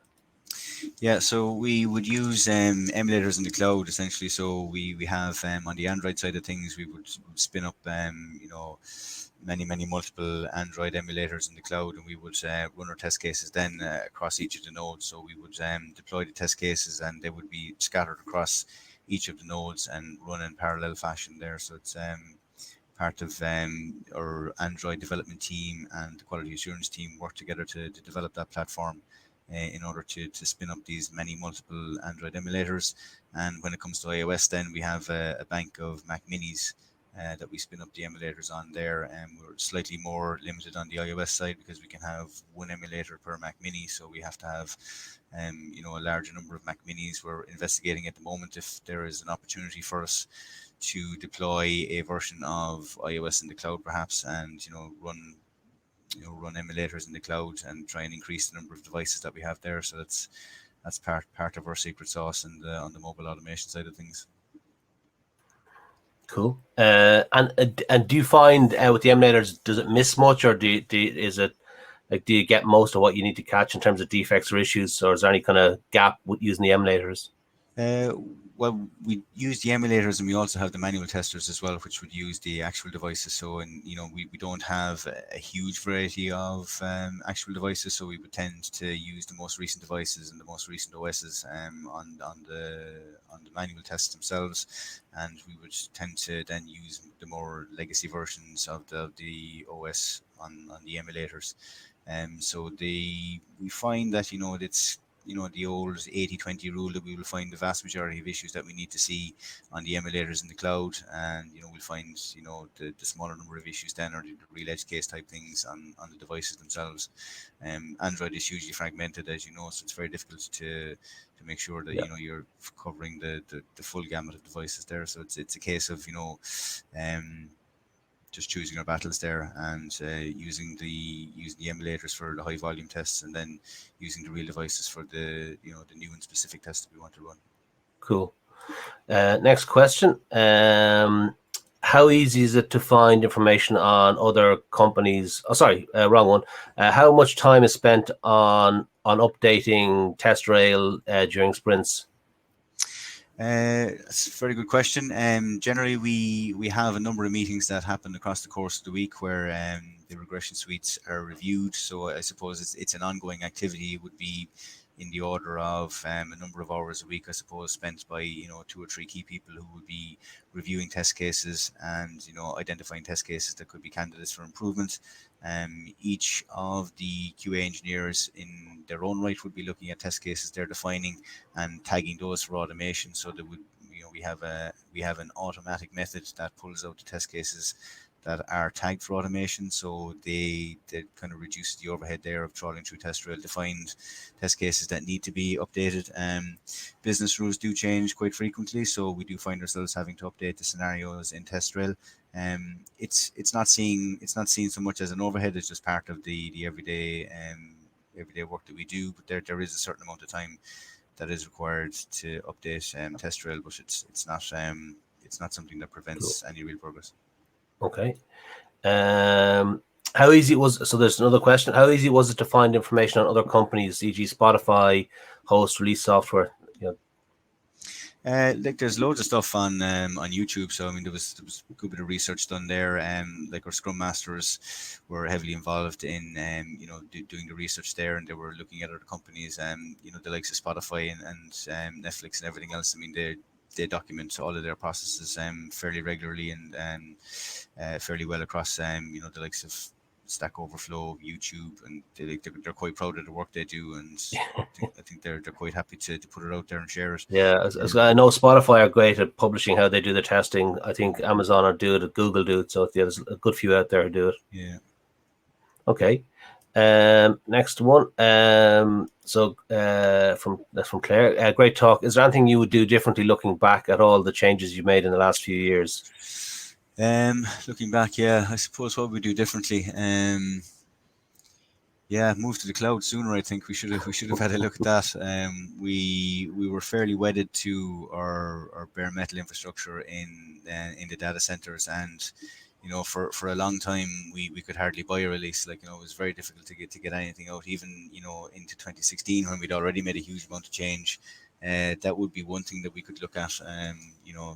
Yeah, so we would use emulators in the cloud essentially. So we have on the Android side of things, we would spin up many multiple Android emulators in the cloud, and we would run our test cases then across each of the nodes. So we would deploy the test cases, and they would be scattered across each of the nodes and run in parallel fashion there. So it's part of our Android development team and the quality assurance team work together to develop that platform in order to spin up these multiple Android emulators. And when it comes to iOS, then we have a bank of Mac Minis that we spin up the emulators on there. And we're slightly more limited on the iOS side because we can have 1 emulator per Mac Mini. So we have to have a larger number of Mac Minis. We're investigating at the moment if there is an opportunity for us to deploy a version of iOS in the cloud perhaps, and run emulators in the cloud and try and increase the number of devices that we have there. So that's part of our secret sauce and on the mobile automation side of things. Cool. And do you find with the emulators, does it miss much, or do you get most of what you need to catch in terms of defects or issues, or is there any kind of gap with using the emulators? Well, we use the emulators, and we also have the manual testers as well, which would use the actual devices. So, we don't have a huge variety of actual devices, so we would tend to use the most recent devices and the most recent OSs on the manual tests themselves, and we would tend to then use the more legacy versions of the OS on the emulators. So we find that it's the old 80-20 rule, that we will find the vast majority of issues that we need to see on the emulators in the cloud, and we'll find the smaller number of issues then, or the real edge case type things on the devices themselves. Android is hugely fragmented, as so it's very difficult to make sure that you're covering the full gamut of devices there. So it's a case of just choosing our battles there, and using the emulators for the high volume tests, and then using the real devices for the the new and specific tests that we want to run. Cool. Next question. How easy is it to find information on other companies? Oh, sorry, wrong one. How much time is spent on updating TestRail during sprints? That's a very good question. Generally, we have a number of meetings that happen across the course of the week where the regression suites are reviewed. So I suppose it's an ongoing activity. It would be in the order of a number of hours a week, I suppose, spent by 2 or 3 key people who would be reviewing test cases and identifying test cases that could be candidates for improvement. Each of the QA engineers in their own right would be looking at test cases they're defining and tagging those for automation. So that would we have an automatic method that pulls out the test cases that are tagged for automation, so they kind of reduce the overhead there of trawling through TestRail to find test cases that need to be updated. Business rules do change quite frequently, so we do find ourselves having to update the scenarios in TestRail. It's not seen so much as an overhead; it's just part of the everyday work that we do. But there is a certain amount of time that is required to update TestRail, but it's not something that prevents any real progress. Okay. How easy was, so there's another question, how easy was it to find information on other companies, e.g. Spotify, host, release software? Like there's loads of stuff on YouTube. So I mean, there was a good bit of research done there. Like our Scrum Masters were heavily involved in doing the research there, and they were looking at other companies, the likes of Spotify and Netflix and everything else. I mean, they document all of their processes fairly regularly and fairly well across the likes of Stack Overflow, YouTube, and they're quite proud of the work they do, and I think they're quite happy to put it out there and share it. Yeah, as I know Spotify are great at publishing how they do the testing. I think Amazon are do it, Google do it, so there's a good few out there who do it. Yeah. Okay. Next one. From Claire. Great talk. Is there anything you would do differently looking back at all the changes you've made in the last few years? Looking back, I suppose what we do differently. Move to the cloud sooner. I think we should have had a look at that. We were fairly wedded to our bare metal infrastructure in the data centers, and for a long time we could hardly buy a release. It was very difficult to get anything out, even into 2016 when we'd already made a huge amount of change. That would be one thing that we could look at,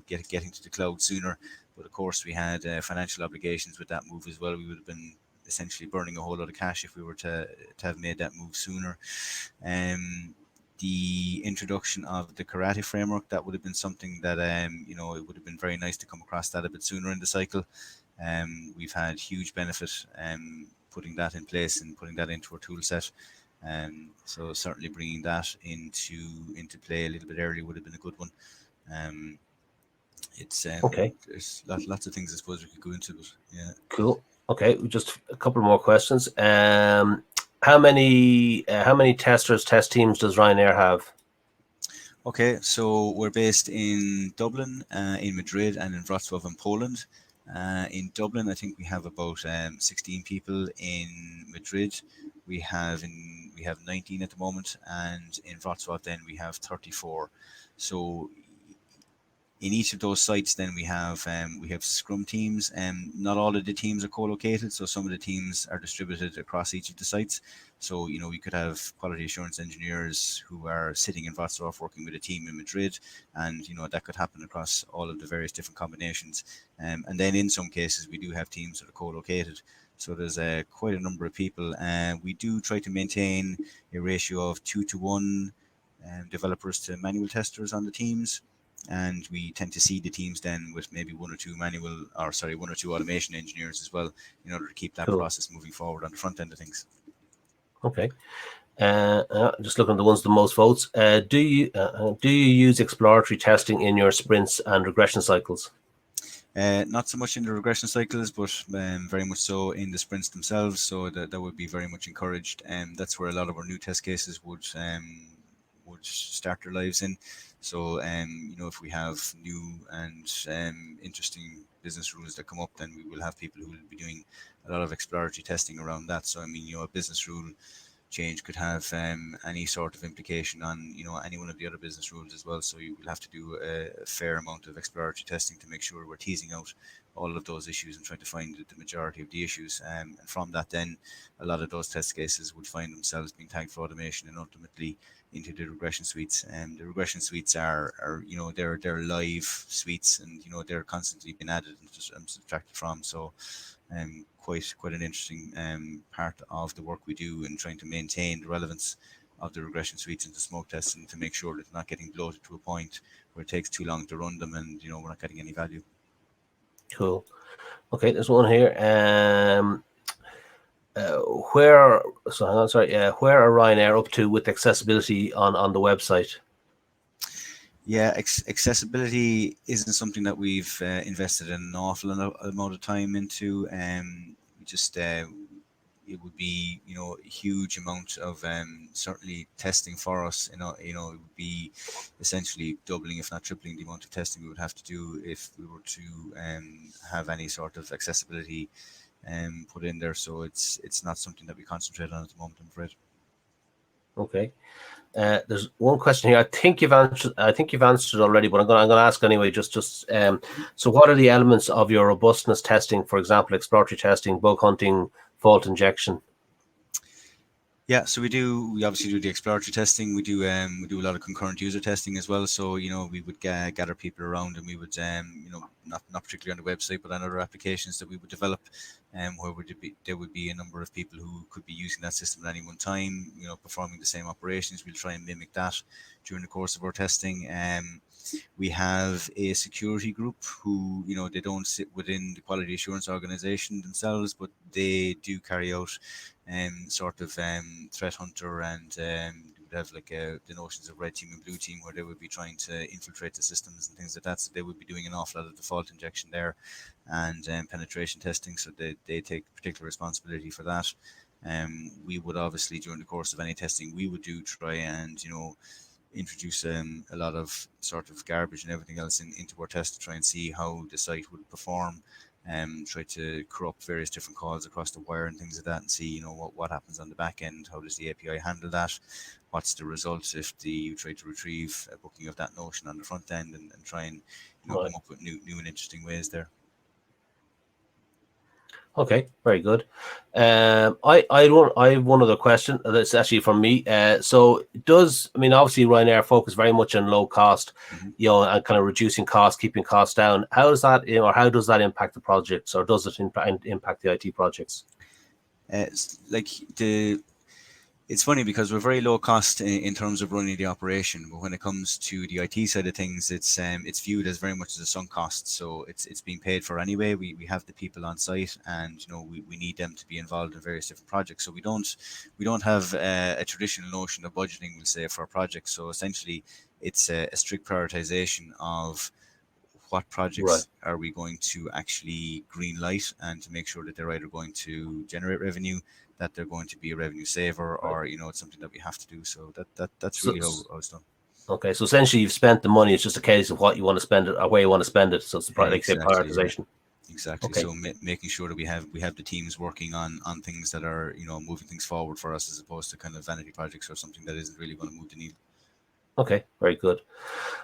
getting to the cloud sooner. But of course, we had financial obligations with that move as well. We would have been essentially burning a whole lot of cash if we were to have made that move sooner. The introduction of the karate framework, that would have been something that it would have been very nice to come across that a bit sooner in the cycle. We've had huge benefit putting that in place and putting that into our tool set. So certainly bringing that into play a little bit earlier would have been a good one. It's okay. There's lots of things I suppose we could go into, but yeah. Cool. Okay, just a couple more questions. How many testers, test teams does Ryanair have? Okay, so we're based in Dublin, in Madrid, and in Wrocław in Poland. In Dublin, I think we have about 16 people. In Madrid, we have 19 at the moment, and in Wrocław then we have 34. So in each of those sites, then we have Scrum teams, and not all of the teams are co-located. So some of the teams are distributed across each of the sites. So we could have quality assurance engineers who are sitting in Wrocław working with a team in Madrid, and that could happen across all of the various different combinations. And then in some cases, we do have teams that are co-located. So there's quite a number of people, and we do try to maintain a ratio of 2-to-1 developers to manual testers on the teams. And we tend to seed the teams then with maybe one or two automation engineers as well, in order to keep that process moving forward on the front end of things. Okay. Just looking at the ones with the most votes. Do you use exploratory testing in your sprints and regression cycles? Not so much in the regression cycles, but very much so in the sprints themselves. So that would be very much encouraged, and that's where a lot of our new test cases would start their lives in. So if we have new and interesting business rules that come up, then we will have people who will be doing a lot of exploratory testing around that. So a business rule change could have any sort of implication on any one of the other business rules as well. So you will have to do a fair amount of exploratory testing to make sure we're teasing out all of those issues and trying to find the majority of the issues. And from that, then a lot of those test cases would find themselves being tagged for automation and ultimately into the regression suites. And the regression suites are they're live suites, and they're constantly being added and subtracted from. So quite an interesting part of the work we do in trying to maintain the relevance of the regression suites into smoke tests, and to make sure that they're not getting bloated to a point where it takes too long to run them, and we're not getting any value. Cool. Okay, there's one here. Where are Ryanair up to with accessibility on the website? Yeah, accessibility isn't something that we've invested in an awful amount of time into. It would be a huge amount of certainly testing for us. It would be essentially doubling, if not tripling, the amount of testing we would have to do if we were to have any sort of accessibility put in there. So it's not something that we concentrate on at the moment, I'm afraid. Okay. There's one question here. I think you've answered already, but I'm going to ask anyway. So what are the elements of your robustness testing? For example, exploratory testing, bug hunting, fault injection. Yeah, so we obviously do the exploratory testing. We do a lot of concurrent user testing as well. So we would gather people around, and we would not particularly on the website, but on other applications that we would develop, where there would be a number of people who could be using that system at any one time, performing the same operations. We'll try and mimic that during the course of our testing. We have a security group who, they don't sit within the quality assurance organization themselves, but they do carry out threat hunter, and would have like the notions of red team and blue team, where they would be trying to infiltrate the systems and things like that. So they would be doing an awful lot of default injection there, and penetration testing. So they take particular responsibility for that. We would obviously, during the course of any testing we would do, try and introduce a lot of sort of garbage and everything else into our test to try and see how the site would perform, try to corrupt various different calls across the wire and things like that, and see what happens on the back end. How does the API handle that? What's the result if you try to retrieve a booking of that notion on the front end, and try and Right. come up with new and interesting ways there. Okay, very good. I have one other question that's actually from me. So obviously Ryanair focus very much on low cost, and kind of reducing costs, keeping costs down. How does that, or how does that impact the projects, or does it impact the IT projects? It's funny because we're very low cost in terms of running the operation, but when it comes to the IT side of things, it's viewed as very much as a sunk cost. So it's being paid for anyway. We have the people on site, and we need them to be involved in various different projects. So we don't have a traditional notion of budgeting, we'll say, for a project. So essentially, it's a strict prioritization of what projects are we going to actually green light, and to make sure that they're either going to generate revenue, that they're going to be a revenue saver, or it's something that we have to do. So that's really how it's done. Okay, so essentially you've spent the money. It's just a case of what you want to spend it or where you want to spend it. So it's like say prioritization. Yeah. Exactly. Okay. So making sure that we have the teams working on things that are moving things forward for us, as opposed to kind of vanity projects or something that isn't really going to move the needle. Okay, very good.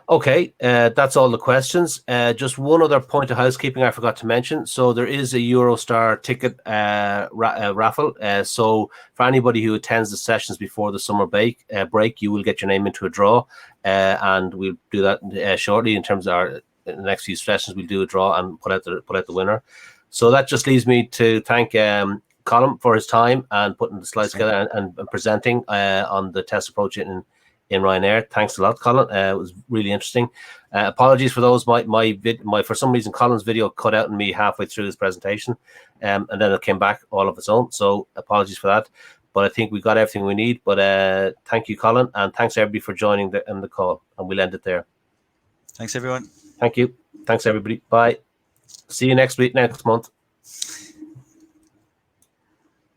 Okay, that's all the questions. Just one other point of housekeeping I forgot to mention. So there is a Eurostar ticket raffle. So for anybody who attends the sessions before the summer break, you will get your name into a draw, and we'll do that shortly. In terms of in the next few sessions, we'll do a draw and put out the winner. So that just leaves me to thank Colin for his time and putting the slides together and presenting on the test approach in Ryanair. Thanks a lot, Colin. It was really interesting. Apologies for those. My for some reason Colin's video cut out on me halfway through his presentation, and then it came back all of its own. So apologies for that. But I think we got everything we need. But thank you, Colin, and thanks everybody for joining the call. And we'll end it there. Thanks, everyone. Thank you. Thanks, everybody. Bye. See you next month.